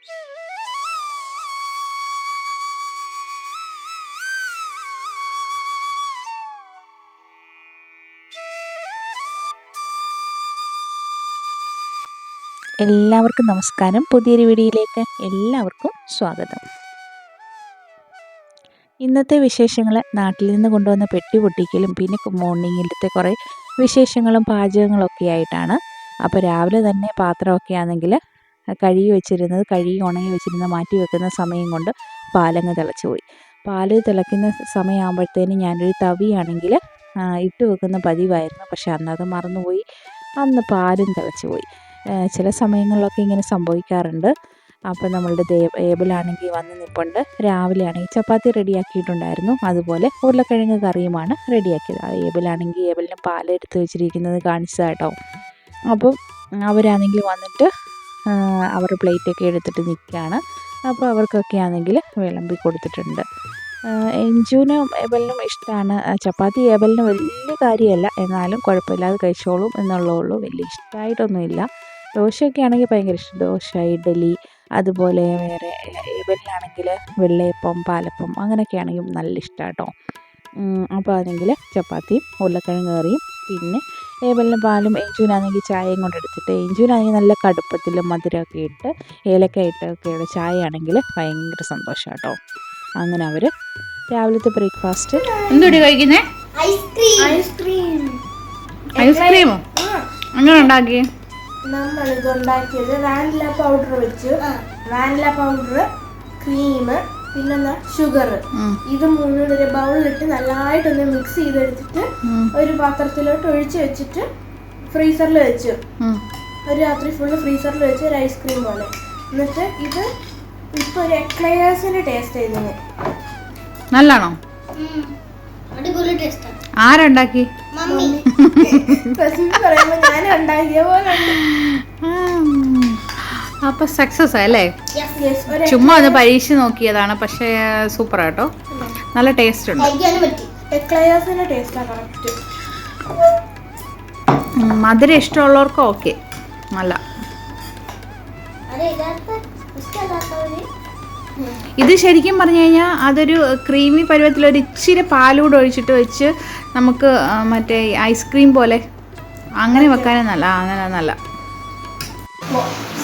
എല്ലാവർക്കും നമസ്കാരം. പുതിയൊരു വീഡിയോയിലേക്ക് എല്ലാവർക്കും സ്വാഗതം. ഇന്നത്തെ വിശേഷങ്ങൾ നാട്ടിൽ നിന്ന് കൊണ്ടുവന്ന പെട്ടി പൊട്ടിക്കലും പിന്നെ മോർണിംഗിലത്തെ കുറേ വിശേഷങ്ങളും പാചകങ്ങളൊക്കെ ആയിട്ടാണ്. അപ്പോൾ രാവിലെ തന്നെ പാത്രമൊക്കെ ആണെങ്കിൽ കഴുകി ഉണങ്ങി വെച്ചിരുന്നത് മാറ്റി വെക്കുന്ന സമയം കൊണ്ട് പാലങ്ങ് തിളച്ച് പോയി. പാല് തിളയ്ക്കുന്ന സമയമാകുമ്പോഴത്തേനും ഞാനൊരു തവിയാണെങ്കിൽ ഇട്ട് വെക്കുന്ന പതിവായിരുന്നു. പക്ഷെ അന്നത് മറന്നുപോയി. അന്ന് പാലും തിളച്ച് പോയി. ചില സമയങ്ങളിലൊക്കെ ഇങ്ങനെ സംഭവിക്കാറുണ്ട്. അപ്പോൾ നമ്മളുടെ ഏബിളാണെങ്കിൽ വന്ന് നിൽപ്പുണ്ട്. രാവിലെ ആണെങ്കിൽ ചപ്പാത്തി റെഡിയാക്കിയിട്ടുണ്ടായിരുന്നു. അതുപോലെ ഉരുളക്കിഴങ്ങ് കറിയുമാണ് റെഡിയാക്കിയത്. ഏബിളാണെങ്കിൽ ഏബിളിന് പാലെടുത്ത് വെച്ചിരിക്കുന്നത് കാണിച്ചതാട്ടോ. അപ്പം അവരാണെങ്കിൽ വന്നിട്ട് അവരുടെ പ്ലേറ്റൊക്കെ എടുത്തിട്ട് നിൽക്കുകയാണ്. അപ്പോൾ അവർക്കൊക്കെ ആണെങ്കിൽ വിളമ്പി കൊടുത്തിട്ടുണ്ട്. എഞ്ചുവിനും ഏബലിനും ഇഷ്ടമാണ് ചപ്പാത്തി. ഏബലിന് വലിയ കാര്യമല്ല, എന്നാലും കുഴപ്പമില്ലാതെ കഴിച്ചോളും എന്നുള്ളൂ. വലിയ ഇഷ്ടമായിട്ടൊന്നുമില്ല. ദോശയൊക്കെ ആണെങ്കിൽ ഭയങ്കര ഇഷ്ടം. ദോശ, ഇഡ്ഡലി, അതുപോലെ വേറെ ഏബലിനാണെങ്കിൽ വെള്ളയപ്പം, പാലപ്പം അങ്ങനെയൊക്കെ ആണെങ്കിൽ നല്ല ഇഷ്ടമാണ് കേട്ടോ. അപ്പോൾ ആണെങ്കിൽ ചപ്പാത്തിയും ഉരുളക്കിഴങ്ങ് കറിയും പിന്നെ ഏബലിന് പാലും എഞ്ചുവിനാണെങ്കിൽ ചായയും കൊണ്ടെടുത്തിട്ട് എഞ്ചുവിനാണെങ്കിൽ നല്ല കടുപ്പത്തിൽ മധുരമൊക്കെ ഇട്ട് ഏലക്ക ഇട്ടൊക്കെയുള്ള ചായ ആണെങ്കിൽ ഭയങ്കര സന്തോഷമാണ് കേട്ടോ. അങ്ങനെ അവർ രാവിലത്തെ ബ്രേക്ക്ഫാസ്റ്റ് എന്തുകൂടി കഴിക്കുന്നേ? ഐസ്ക്രീമോ? അങ്ങനെ ഉണ്ടാക്കി? നമ്മളിത് ഉണ്ടാക്കിയത് വാനില പൗഡർ വെച്ച്, വാനില പൗഡർ, ക്രീം, പിന്നെ ഷുഗർ, ഇത് മൂന്നും ഒരു ബൗളിലിട്ട് നല്ലതായിട്ടൊന്ന് മിക്സ് ചെയ്തെടുത്തിട്ട് ഒരു പാത്രത്തിലോട്ട് ഒഴിച്ച് വെച്ചിട്ട് ഫ്രീസറിൽ വെച്ചു. ഒരു രാത്രി ഫുള്ള് ഫ്രീസറിൽ വെച്ച് ഒരു ഐസ്ക്രീം പോലെ. എന്നിട്ട് ഇത് ഇപ്പൊ ഒരു എക്ലയേഴ്സിന്റെ ടേസ്റ്റ് ഇതിന് നല്ലാണോ? ആരുണ്ടാക്കി? ഞാൻ ഉണ്ടാക്കിയ പോലെ. അപ്പൊ സക്സസ് അല്ലേ? ചുമ്മാ ഒന്ന് പരീക്ഷ നോക്കിയതാണ്. പക്ഷേ സൂപ്പർ ആട്ടോ, നല്ല ടേസ്റ്റ് ഉണ്ട്. മധുരം ഇഷ്ടമുള്ളവർക്ക് ഓക്കെ, നല്ല. ഇത് ശരിക്കും പറഞ്ഞു കഴിഞ്ഞാൽ അതൊരു ക്രീമി പരുവത്തിലൊരു ഇച്ചിരി പാലൂടെ ഒഴിച്ചിട്ട് വെച്ച് നമുക്ക് മറ്റേ ഐസ്ക്രീം പോലെ അങ്ങനെ വെക്കാനും നല്ല. അങ്ങനെ നല്ല.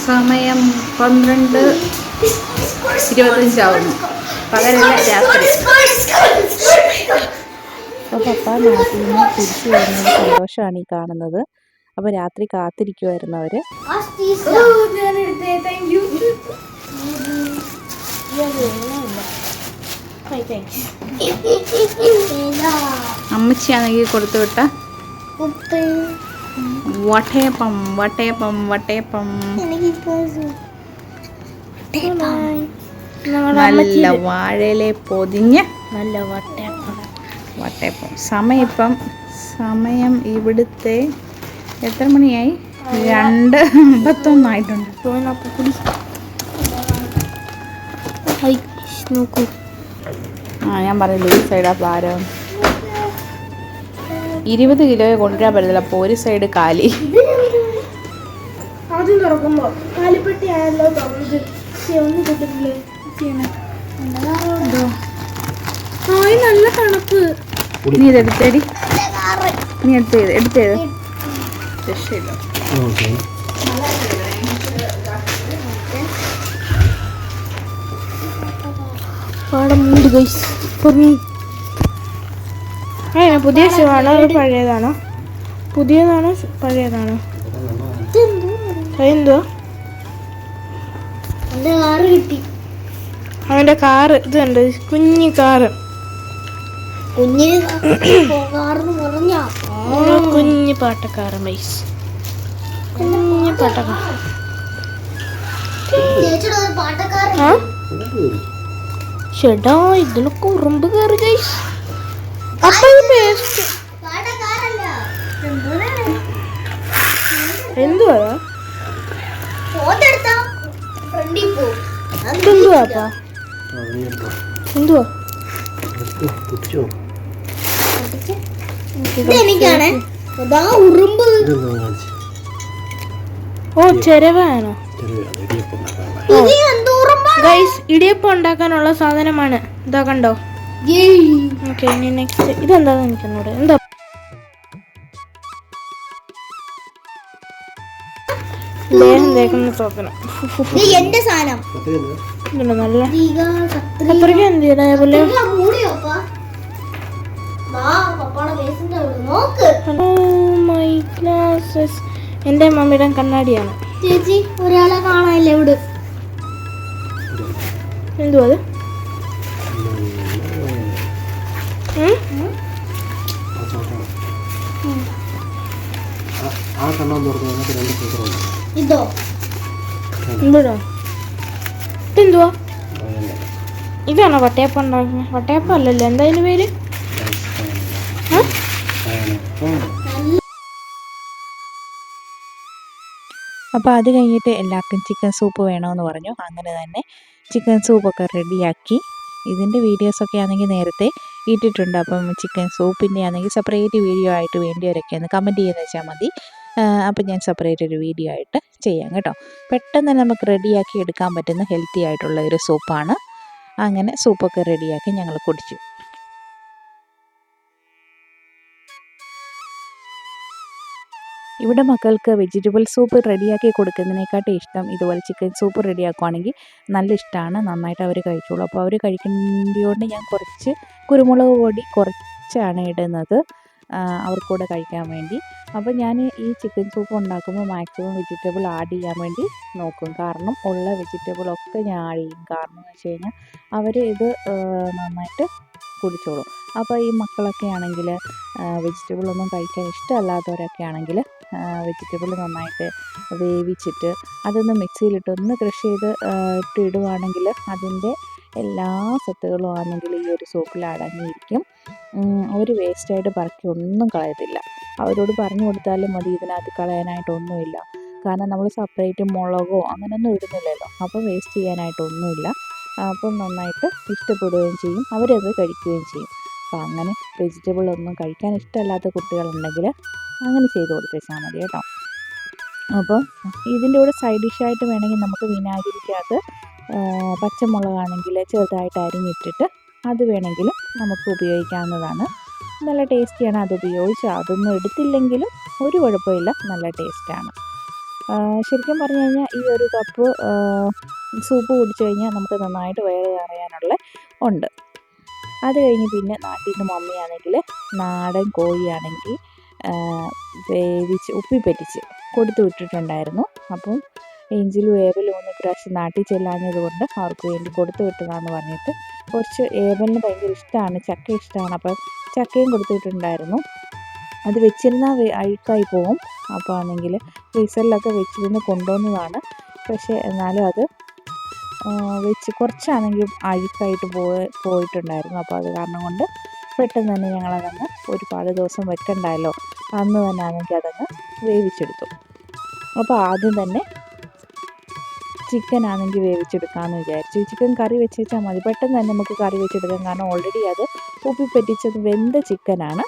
സമയം 12:25 പകലല്ല, രാത്രി. അപ്പോൾ പപ്പ നാട്ടിൽ നിന്ന് തിരിച്ചു വരുന്നത് സന്തോഷമാണ് ഈ കാണുന്നത്. അപ്പോൾ രാത്രി കാത്തിരിക്കുമായിരുന്നു അവർ. അമ്മച്ചിയാണെങ്കിൽ കൊടുത്തു വിട്ട വട്ടയപ്പം. നല്ല വാഴയിലെ പൊതിഞ്ഞ നല്ല വട്ടയപ്പം. സമയം ഇവിടുത്തെ എത്ര മണിയായി? 2:51 ആയിട്ടുണ്ട്. നോക്കൂ, ഞാൻ പറഞ്ഞില്ല ഈ സൈഡാ ഭാരം. 20 കിലോയെ കൊണ്ടുവരാൻ പറ്റത്തില്ല. അപ്പോൾ ഒരു സൈഡ് കാലി. ആദ്യം തുറക്കുമ്പോ കാലിപ്പെട്ടി ആയല്ലോ തുറന്നത്. ഒന്നും കിട്ടില്ലേ? നല്ല തണുപ്പ്. നീ ഇതെടുത്തേടി, നീ എടുത്തേത് രക്ഷയില്ല. പുതിയ ഷൂവാണോ അത് പഴയതാണോ? പുതിയതാണോ പഴയതാണോ? എന്തുവാ? അവന്റെ കാറ് ഇത് കണ്ട്, കുഞ്ഞു കാറ്. കുഞ്ഞു പാട്ടക്കാരൻ പൈസ, കുഞ്ഞു പാട്ടക്കാരൻ. ചേട്ടാ ഇതിനൊക്കെ ഉറുമ്പ് കയറി ഗൈസ്. അപ്പൊ എന്തുവാ? എന്തുവാ? എന്തുവാ? ഓ ചെരവാണോ? ഗൈസ് ഇടിയപ്പം ഉണ്ടാക്കാനുള്ള സാധനമാണ് ഇതാ കണ്ടോ. ഓക്കെ ഇനി നെക്സ്റ്റ് ഇതെന്താന്ന് എനിക്കൊന്നൂടെ എന്താ ദേഹം തേക്കുന്ന സാധനം. എന്റെ സാധനം ഇതുണ്ട് നല്ല കത്രിക എന്ത് ചെയ്താ പോലെ. മൈ ഗ്ലാസസ് എൻ്റെ മമ്മിയുടെ കണ്ണാടിയാണ്. ചേച്ചി ഒരാളെ കാണാനില്ല ഇവിടെ. എന്തുവാ അത്? ഇതോ ഇവിടോ ഇതെന്തുവാ? ഇതാണോ വട്ടയപ്പം ഉണ്ടാക്കുന്നത്? വട്ടയപ്പം അല്ലല്ലോ, എന്താ അതിന് പേര്? അപ്പോൾ അത് കഴിഞ്ഞിട്ട് എല്ലാവർക്കും ചിക്കൻ സൂപ്പ് വേണമെന്ന് പറഞ്ഞു. അങ്ങനെ തന്നെ ചിക്കൻ സൂപ്പൊക്കെ റെഡിയാക്കി. ഇതിൻ്റെ വീഡിയോസൊക്കെ ആണെങ്കിൽ നേരത്തെ ഇട്ടിട്ടുണ്ട്. അപ്പം ചിക്കൻ സൂപ്പിൻ്റെ ആണെങ്കിൽ സെപ്പറേറ്റ് വീഡിയോ ആയിട്ട് വേണ്ടിയവരൊക്കെ ഒന്ന് കമൻറ്റ് ചെയ്ത് വെച്ചാൽ മതി. അപ്പം ഞാൻ സെപ്പറേറ്റ് ഒരു വീഡിയോ ആയിട്ട് ചെയ്യാം കേട്ടോ. പെട്ടെന്ന് തന്നെ നമുക്ക് റെഡിയാക്കി എടുക്കാൻ പറ്റുന്ന ഹെൽത്തി ആയിട്ടുള്ള ഒരു സൂപ്പാണ്. അങ്ങനെ സൂപ്പൊക്കെ റെഡിയാക്കി ഞങ്ങൾ കുടിച്ചു. ഇവിടെ മക്കൾക്ക് വെജിറ്റബിൾ സൂപ്പ് റെഡിയാക്കി കൊടുക്കുന്നതിനെക്കാട്ടും ഇഷ്ടം ഇതുപോലെ ചിക്കൻ സൂപ്പ് റെഡിയാക്കുവാണെങ്കിൽ നല്ല ഇഷ്ടമാണ്, നന്നായിട്ട് അവർ കഴിച്ചോളൂ. അപ്പോൾ അവർ കഴിക്കുന്നതുകൊണ്ട് ഞാൻ കുറച്ച് കുരുമുളക് പൊടി കുറച്ചാണ് ഇടുന്നത് അവർക്കൂടെ കഴിക്കാൻ വേണ്ടി. അപ്പോൾ ഞാൻ ഈ ചിക്കൻ സൂപ്പ് ഉണ്ടാക്കുമ്പോൾ മാക്സിമം വെജിറ്റബിൾ ആഡ് ചെയ്യാൻ വേണ്ടി നോക്കും. കാരണം ഉള്ള വെജിറ്റബിളൊക്കെ ഞാൻ ആഡ് ചെയ്യും. കാരണം എന്ന് വെച്ച് കഴിഞ്ഞാൽ അവർ ഇത് നന്നായിട്ട് കുടിച്ചോളും. അപ്പോൾ ഈ മക്കളൊക്കെ ആണെങ്കിൽ വെജിറ്റബിളൊന്നും കഴിക്കാൻ ഇഷ്ടമല്ലാത്തവരൊക്കെ ആണെങ്കിൽ വെജിറ്റബിൾ നന്നായിട്ട് വേവിച്ചിട്ട് അതൊന്ന് മിക്സിയിലിട്ട് ഒന്ന് ക്രഷ് ചെയ്ത് ഇടുവാണെങ്കിൽ അതിൻ്റെ എല്ലാ സത്തുകളും ആണെങ്കിൽ ഈ ഒരു സൂപ്പിൽ അടങ്ങിയിരിക്കും. അവർ വേസ്റ്റായിട്ട് പറക്കി ഒന്നും കളയത്തില്ല. അവരോട് പറഞ്ഞു കൊടുത്താലും മതി, ഇതിനകത്ത് കളയാനായിട്ടൊന്നുമില്ല. കാരണം നമ്മൾ സെപ്പറേറ്റ് മുളകോ അങ്ങനെയൊന്നും ഇടുന്നില്ലല്ലോ, അപ്പോൾ വേസ്റ്റ് ചെയ്യാനായിട്ടൊന്നുമില്ല. അപ്പം നന്നായിട്ട് ഇഷ്ടപ്പെടുകയും ചെയ്യും, അവരത് കഴിക്കുകയും ചെയ്യും. അപ്പോൾ അങ്ങനെ വെജിറ്റബിളൊന്നും കഴിക്കാൻ ഇഷ്ടമല്ലാത്ത കുട്ടികളുണ്ടെങ്കിൽ അങ്ങനെ ചെയ്ത് കൊടുത്തേച്ചാൽ മതി കേട്ടോ. അപ്പോൾ ഇതിൻ്റെ കൂടെ സൈഡ് ഡിഷായിട്ട് വേണമെങ്കിൽ നമുക്ക് വിനാഗിരിക്കകത്ത് പച്ചമുളകാണെങ്കിൽ ചെറുതായിട്ട് അരിഞ്ഞിട്ടിട്ട് അത് വേണമെങ്കിലും നമുക്ക് ഉപയോഗിക്കാവുന്നതാണ്. നല്ല ടേസ്റ്റിയാണ്. അത് ഉപയോഗിച്ച് അതൊന്നും എടുത്തില്ലെങ്കിലും ഒരു കുഴപ്പമില്ല, നല്ല ടേസ്റ്റാണ്. ശരിക്കും പറഞ്ഞു കഴിഞ്ഞാൽ ഈ ഒരു കപ്പ് സൂപ്പ് കുടിച്ചു കഴിഞ്ഞാൽ നമുക്ക് നന്നായിട്ട് വയറ് നിറയാനുള്ള ഉണ്ട്. അത് കഴിഞ്ഞ് പിന്നെ നാട്ടിൽ നിന്ന് മമ്മിയാണെങ്കിൽ നാടൻ കോഴിയാണെങ്കിൽ വേവിച്ച് ഉപ്പിപ്പറ്റിച്ച് കൊടുത്തു വിട്ടിട്ടുണ്ടായിരുന്നു. അപ്പം ഏഞ്ചലും ഏബലും ഒന്ന് പ്രാവശ്യം നാട്ടിൽ ചെല്ലാഞ്ഞത് കൊണ്ട് അവർക്ക് വേണ്ടി കൊടുത്തു വിട്ടതാണെന്ന് പറഞ്ഞിട്ട് കുറച്ച് ഏബലിന് ഭയങ്കര ഇഷ്ടമാണ്, ചക്ക ഇഷ്ടമാണ്. അപ്പം ചക്കയും കൊടുത്തു വിട്ടിട്ടുണ്ടായിരുന്നു. അത് വെച്ചിരുന്നാൽ അഴുക്കായി പോവും. അപ്പോൾ ആണെങ്കിൽ ഫ്രീസറിലൊക്കെ വെച്ചിരുന്ന് കൊണ്ടുവന്നതാണ്. പക്ഷേ എന്നാലും അത് വെച്ച് കുറച്ചാണെങ്കിൽ അഴുക്കായിട്ട് പോയിട്ടുണ്ടായിരുന്നു. അപ്പോൾ അത് കാരണം കൊണ്ട് പെട്ടെന്ന് തന്നെ ഞങ്ങളതങ്ങ് ഒരുപാട് ദിവസം വെക്കണ്ടല്ലോ, അന്ന് തന്നെ ആണെങ്കിൽ അതങ്ങ് വേവിച്ചെടുത്തു. അപ്പോൾ ആദ്യം തന്നെ ചിക്കൻ ആണെങ്കിൽ വേവിച്ചെടുക്കാമെന്ന് വിചാരിച്ചു. ചിക്കൻ കറി വെച്ചാൽ മതി, പെട്ടെന്ന് തന്നെ നമുക്ക് കറി വെച്ചെടുക്കാം. കാരണം ഓൾറെഡി അത് ഉപ്പിപ്പറ്റിച്ചത് വെന്ത ചിക്കനാണ്.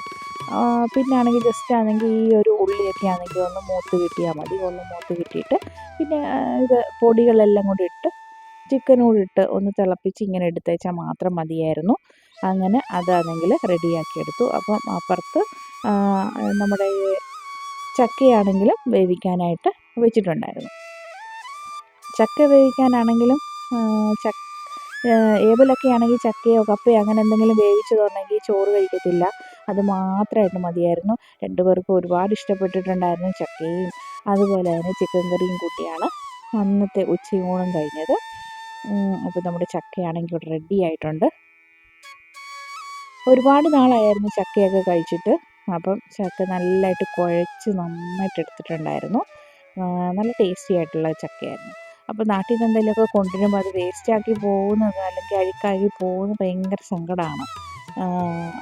പിന്നെ ആണെങ്കിൽ ജസ്റ്റ് ആണെങ്കിൽ ഈ ഒരു ഉള്ളിയൊക്കെ ആണെങ്കിൽ ഒന്ന് മൂത്ത് കിട്ടിയാൽ മതി. ഒന്ന് മൂത്ത് കിട്ടിയിട്ട് പിന്നെ ഇത് പൊടികളെല്ലാം കൂടി ഇട്ട് ചിക്കനോട് ഇട്ട് ഒന്ന് തിളപ്പിച്ച് ഇങ്ങനെ എടുത്തേച്ചാൽ മാത്രം മതിയായിരുന്നു. അങ്ങനെ അതാണെങ്കിൽ റെഡിയാക്കിയെടുത്തു. അപ്പം അപ്പുറത്ത് നമ്മുടെ ചക്കയാണെങ്കിലും വേവിക്കാനായിട്ട് വെച്ചിട്ടുണ്ടായിരുന്നു. ചക്ക വേവിക്കാനാണെങ്കിലും ഏബലൊക്കെ ആണെങ്കിൽ ചക്കയോ കപ്പയോ അങ്ങനെ എന്തെങ്കിലും വേവിച്ചതുണ്ടെങ്കിൽ ചോറ് കഴിക്കത്തില്ല, അത് മാത്രമായിട്ട് മതിയായിരുന്നു. രണ്ടുപേർക്കും ഒരുപാട് ഇഷ്ടപ്പെട്ടിട്ടുണ്ടായിരുന്നു. ചക്കയും അതുപോലെ തന്നെ ചിക്കൻ കറിയും കൂട്ടിയാണ് അന്നത്തെ ഉച്ചയൂണും കഴിഞ്ഞത്. അപ്പോൾ നമ്മുടെ ചക്കയാണെങ്കിൽ ഇവിടെ റെഡി ആയിട്ടുണ്ട്. ഒരുപാട് നാളായിരുന്നു ചക്കയൊക്കെ കഴിച്ചിട്ട്. അപ്പം ചക്ക നല്ലതായിട്ട് കുഴച്ച് നന്നായിട്ട് എടുത്തിട്ടുണ്ടായിരുന്നു. നല്ല ടേസ്റ്റി ആയിട്ടുള്ള ചക്കയായിരുന്നു. അപ്പോൾ നാട്ടിൽ നിന്ന് എന്തെങ്കിലുമൊക്കെ കൊണ്ടുവരുമ്പോൾ അത് വേസ്റ്റാക്കി പോകുന്നത് അല്ലെങ്കിൽ അഴുക്കാക്കി പോകുന്നത് ഭയങ്കര സങ്കടമാണ്.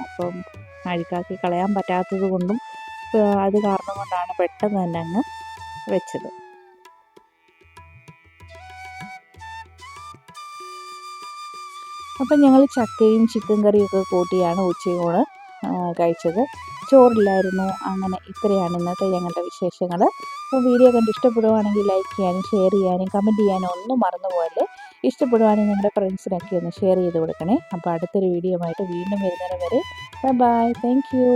അപ്പം അഴുക്കാക്കി കളയാൻ പറ്റാത്തത് കൊണ്ടും അത് കാരണം കൊണ്ടാണ് പെട്ടെന്ന് തന്നെ അങ്ങ് വെച്ചത്. അപ്പം ഞങ്ങൾ ചക്കയും ചിക്കൻ കറിയൊക്കെ കൂട്ടിയാണ് ഉച്ചയൂണ് കഴിച്ചത്. ചോറില്ലായിരുന്നു. അങ്ങനെ ഇത്രയാണ് ഇന്നത്തെ ഞങ്ങളുടെ വിശേഷങ്ങൾ. അപ്പോൾ വീഡിയോ കണ്ട് ഇഷ്ടപ്പെടുവാണെങ്കിൽ ലൈക്ക് ചെയ്യാനും ഷെയർ ചെയ്യാനും കമൻറ്റ് ചെയ്യാനും ഒന്നും മറന്നുപോലെ. ഇഷ്ടപ്പെടുവാണെങ്കിൽ നിങ്ങളുടെ ഫ്രണ്ട്സിനൊക്കെ ഒന്ന് ഷെയർ ചെയ്ത് കൊടുക്കണേ. അപ്പോൾ അടുത്തൊരു വീഡിയോ ആയിട്ട് വീണ്ടും വരുന്നവരെ ബൈ. Thank you.